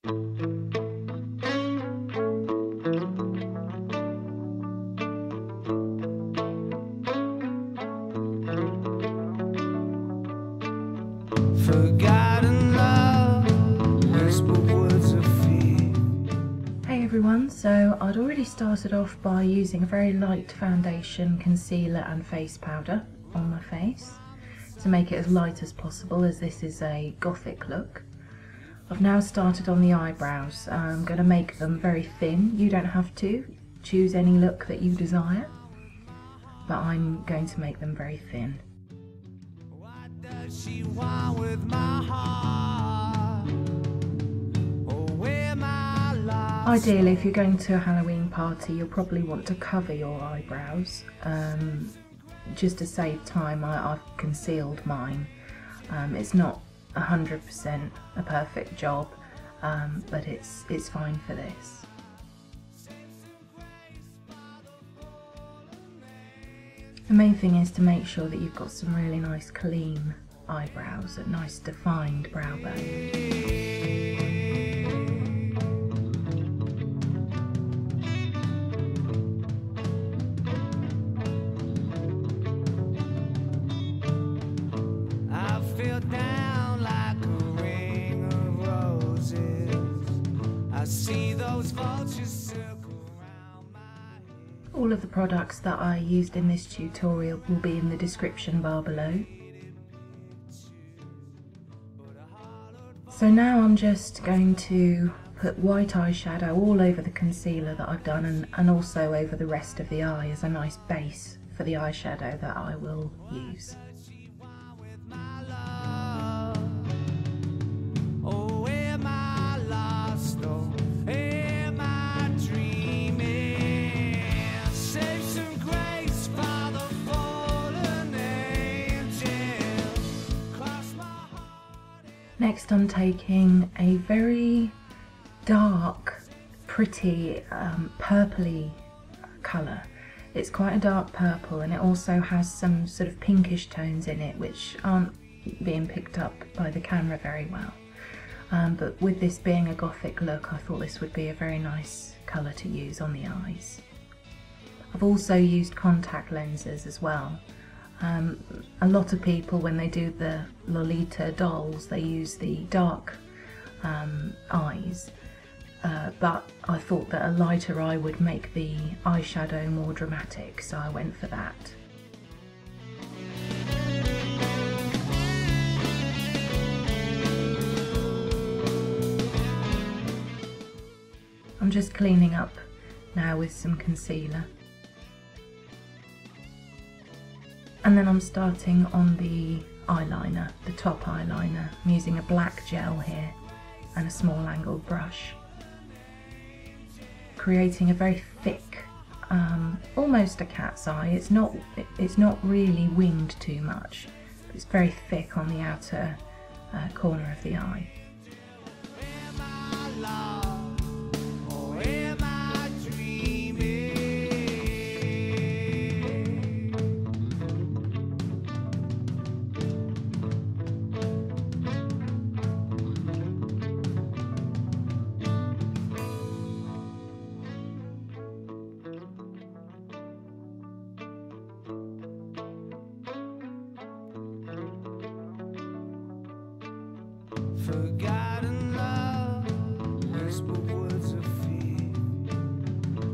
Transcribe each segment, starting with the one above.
Forgotten love, whispered words of fear. Hey everyone, so I'd already started off by using a very light foundation, concealer and face powder on my face to make it as light as possible, as this is a gothic look. I've now started on the eyebrows. I'm going to make them very thin. You don't have to choose any look that you desire, but I'm going to make them very thin. What does she want with my heart? Oh, where my love? Ideally, if you're going to a Halloween party, you'll probably want to cover your eyebrows. Just to save time, I've concealed mine. It's not 100% a perfect job, but it's fine for this. The main thing is to make sure that you've got some really nice clean eyebrows, a nice defined brow bone. Down like a ring of roses. I see those vultures circle around my head. All of the products that I used in this tutorial will be in the description bar below. So now I'm just going to put white eyeshadow all over the concealer that I've done, and also over the rest of the eye as a nice base for the eyeshadow that I will use. Next I'm taking a very dark, pretty, purpley colour. It's quite a dark purple, and it also has some sort of pinkish tones in it which aren't being picked up by the camera very well. But with this being a gothic look, I thought this would be a very nice colour to use on the eyes. I've also used contact lenses as well. A lot of people, when they do the Lolita dolls, they use the dark eyes, but I thought that a lighter eye would make the eyeshadow more dramatic, so I went for that. I'm just cleaning up now with some concealer. And then I'm starting on the eyeliner, the top eyeliner. I'm using a black gel here and a small angled brush. Creating a very thick, almost a cat's eye. It's not really winged too much, but it's very thick on the outer corner of the eye. Forgotten love, whispered words of fear.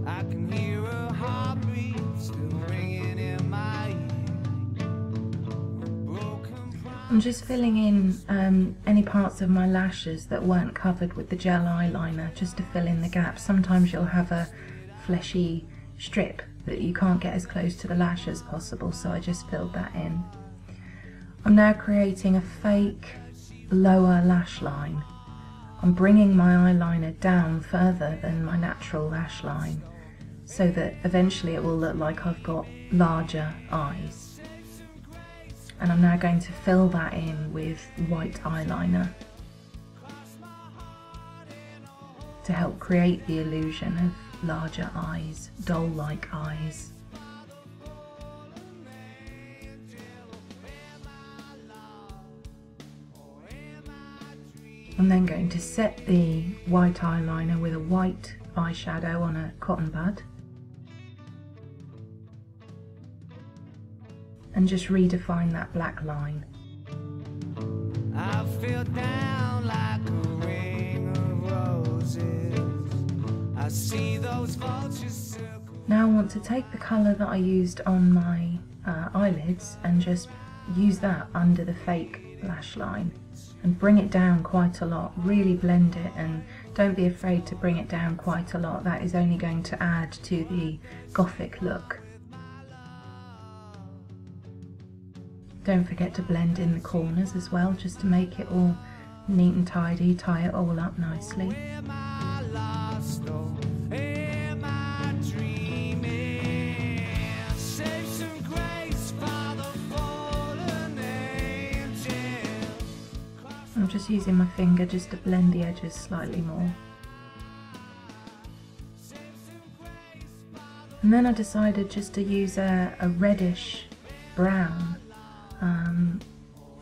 I can hear a heartbeat still ringing in my ear. I'm just filling in any parts of my lashes that weren't covered with the gel eyeliner, just to fill in the gaps. Sometimes you'll have a fleshy strip that you can't get as close to the lash as possible, so I just filled that in. I'm now creating a fake lower lash line. I'm bringing my eyeliner down further than my natural lash line, so that eventually it will look like I've got larger eyes. And I'm now going to fill that in with white eyeliner to help create the illusion of larger eyes, doll-like eyes. I'm then going to set the white eyeliner with a white eyeshadow on a cotton bud and just redefine that black line. I feel down like a ring of roses. I see those vultures circle. Now I want to take the colour that I used on my eyelids and just use that under the fake lash line and bring it down quite a lot. Really blend it, and don't be afraid to bring it down quite a lot. That is only going to add to the Gothic look. Don't forget to blend in the corners as well, just to make it all neat and tidy, tie it all up nicely. I'm just using my finger just to blend the edges slightly more. And then I decided just to use a reddish brown,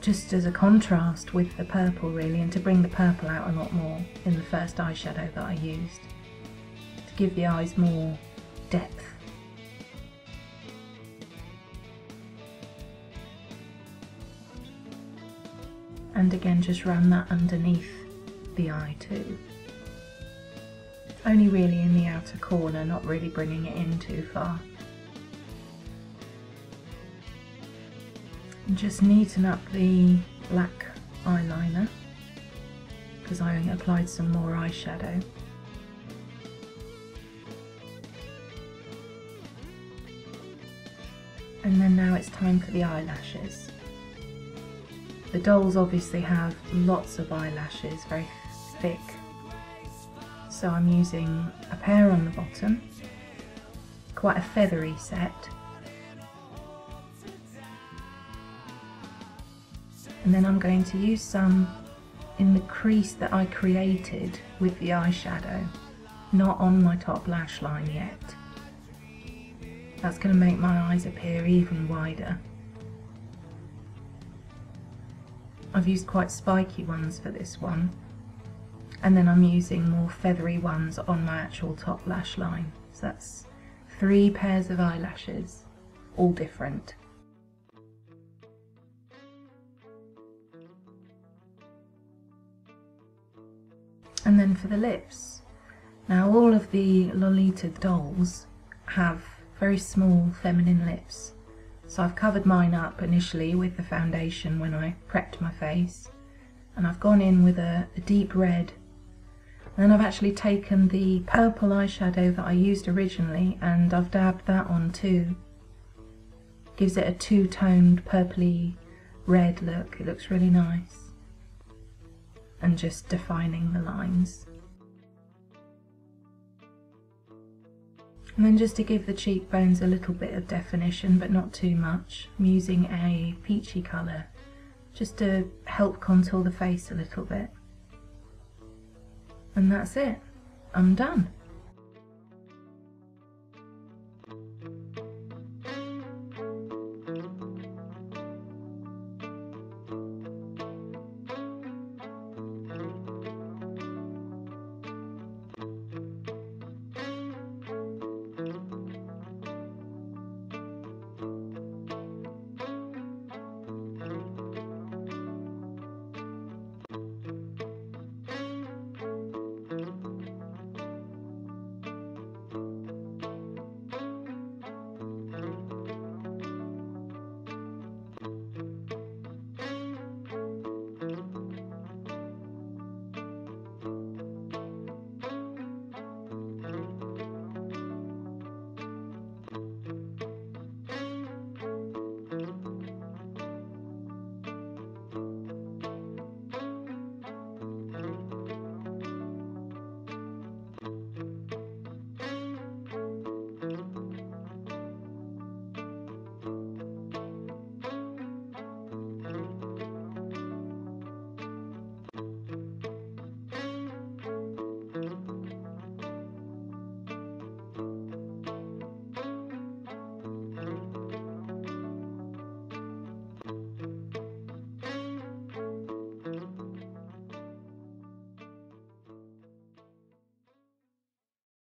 just as a contrast with the purple really, and to bring the purple out a lot more in the first eyeshadow that I used, to give the eyes more depth. And again, just run that underneath the eye too. Only really in the outer corner, not really bringing it in too far. And just neaten up the black eyeliner, because I applied some more eyeshadow. And then now it's time for the eyelashes. The dolls obviously have lots of eyelashes, very thick. So I'm using a pair on the bottom, quite a feathery set. And then I'm going to use some in the crease that I created with the eyeshadow, not on my top lash line yet. That's going to make my eyes appear even wider. I've used quite spiky ones for this one, and then I'm using more feathery ones on my actual top lash line. So that's 3 pairs of eyelashes, all different. And then for the lips. Now all of the Lolita dolls have very small feminine lips. So I've covered mine up initially with the foundation when I prepped my face, and I've gone in with a deep red, and then I've actually taken the purple eyeshadow that I used originally and I've dabbed that on too. Gives it a two-toned purpley red look. It looks really nice, and just defining the lines. And then just to give the cheekbones a little bit of definition, but not too much, I'm using a peachy colour just to help contour the face a little bit. And that's it. I'm done.